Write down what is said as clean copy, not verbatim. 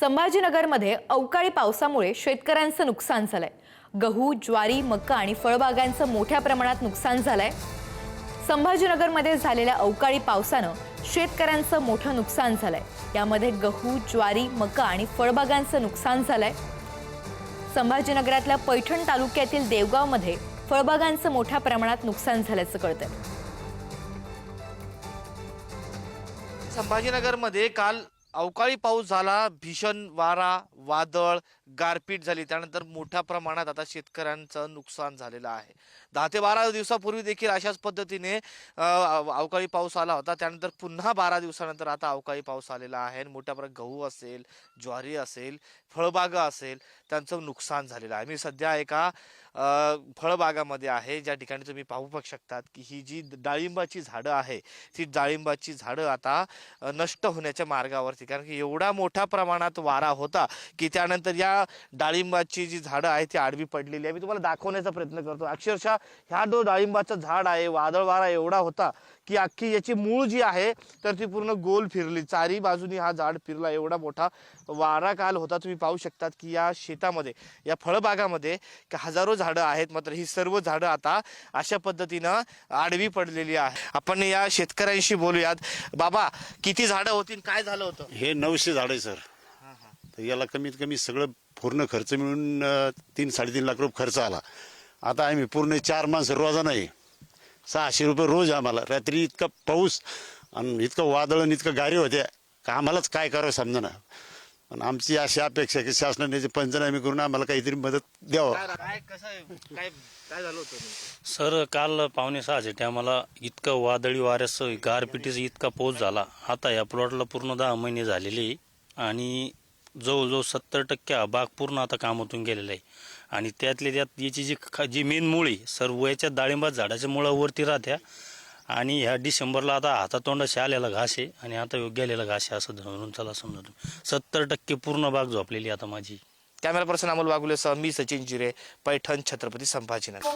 संभाजीनगरमध्ये अवकाळी पावसामुळे शेतकऱ्यांचं नुकसान झालंय। गहू, ज्वारी, मका आणि फळबागांचं मोठ्या प्रमाणात नुकसान झालंय। संभाजीनगरमध्ये झालेल्या अवकाळी पावसानं शेतकऱ्यांचं मोठं नुकसान झालंय। यामध्ये गहू, ज्वारी, मका आणि फळबागांचं नुकसान झालंय। संभाजीनगरातल्या पैठण तालुक्यातील देवगावमध्ये फळबागांचं मोठ्या प्रमाणात नुकसान झाल्याचं कळतंय। संभाजीनगरमध्ये काल अवकाळी पाऊस झाला, भीषण वारा, वादळ, गारपीट झाली। त्यानंतर मोठ्या प्रमाणात आता शेतकऱ्यांचं नुकसान झालेलं आहे। 10 ते 12 दिवसापूर्वी देखील अशाच पद्धतीने अवकाळी पाऊस आला होता। त्यानंतर पुन्हा 12 दिवसानंतर आता अवकाळी पाऊस आलेला आहे। मोठ्या प्रमाणात गहू असेल, ज्वारी असेल, फळबागा असेल, त्यांचं नुकसान झालेलं आहे। मी सध्या एका फळबागामध्ये आहे, ज्या ठिकाणी तुम्ही पाहू शकतात की ही जी डाळिंबाची झाडं आहे, ती डाळिंबाची झाडं आता नष्ट होण्याच्या मार्गावरती, कारण की एवढा मोठ्या प्रमाणात वारा होता की त्यानंतर या डाळिंबाची जी झाडं आहे ती आडवी पडलेली आहे। मी तुम्हाला दाखवण्याचा प्रयत्न करतो। अक्षरशः ह्या जो डाळिंबाचं झाड आहे, वादळ वारा एवढा होता की अख्खी याची मूळ जी आहे तर ती पूर्ण गोल फिरली, चारी बाजूनी हा झाड फिरला। एवढा मोठा वारा काल होता। तुम्ही पाहू शकतात की या शेतामध्ये, या फळबागामध्ये हजारो झाडं आहेत, मात्र ही सर्व झाडं आता अशा पद्धतीनं आडवी पडलेली आहे। आपण या शेतकऱ्यांशी बोलूयात। बाबा, किती झाडं होती, काय झालं होतं? हे 900 झाड आहे सर। तर याला कमीत कमी सगळं पूर्ण खर्च मिळून 3-3.5 लाख रुपये खर्च आला। आता आम्ही पूर्ण 4 माणसं रोजानं आहे, 600 रुपये रोज आम्हाला। रात्री इतका पाऊस आणि इतकं वादळ आणि इतकं गारी होत्या का आम्हालाच काय करावं समजेना। पण आमची अशी अपेक्षा की शासनाने जे पंचनामे करून आम्हाला काहीतरी मदत द्यावं। काय झालं होतं सर? काल 5:45 टायमाला इतकं वादळी वाऱ्यासह गारपिटीचा इतका पाऊस झाला। आता या प्लॉटला पूर्ण 10 महिने झालेले आणि जवळजवळ 70% हा बाग पूर्ण आता कामातून गेलेला आहे। आणि त्यातल्या त्यात याची जी मेन मुळी सर्व याच्या डाळिंबा झाडाच्या मुळावरती राहत्या आणि ह्या डिसेंबरला आता हातातोंडाशी आलेला घास आहे आणि आता गेलेला घास आहे असं धरून चला समजा तुम्ही। 70% पूर्ण बाग झोपलेली आता माझी। कॅमेरा पर्सन अमोल वाघुलेसह मी सचिन जिरे, पैठण, छत्रपती संभाजीनगर।